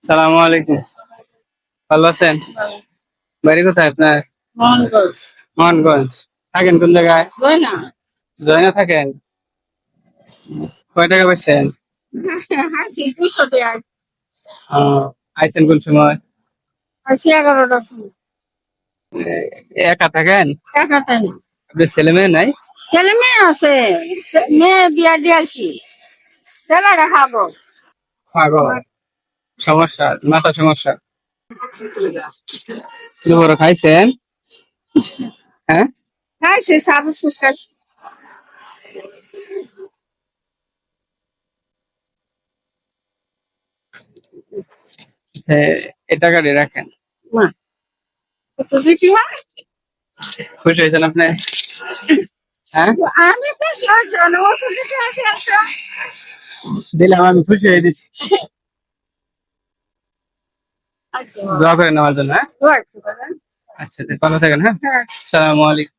সালামু আলাইকুম। ভালো আছেন? বাড়ি কোথায় আপনার? মোহনগঞ্জ। মোহনগঞ্জ। থাকেন কোন জায়গায়? গয়না। জয়না থাকেন? কয় টাকা পাচ্ছেন? আছি 200 টাকা। আইছেন কোন সময়? আছি 11টার সময়। একা থাকেন? একা তাই না, আপনার ছেলে মেয়ে নাই? ছেলে মেয়ে আছে। মেয়ে বিয়া দিয়েছি, ছেলেরা খাবো। পাগল সমস্যা, মাথা সমস্যা। দুপুরে খাইছেন? হ্যাঁ, খাইছে সাবু খাইছে। এই টাকাটি রাখেন। মা কত বেশি হয়? খুশি হয়েছেন আপনি? হ্যাঁ, আমি তো শুনছি না, ও তো বেশি আছে একশো। দিলাম, আমি খুশি হয়ে দিচ্ছি। আচ্ছা দোয়া করেন আমার জন্য। হ্যাঁ, দোয়া একটু করেন। আচ্ছা, ভালো থাকেন। হ্যাঁ, হ্যাঁ। আসসালামু আলাইকুম।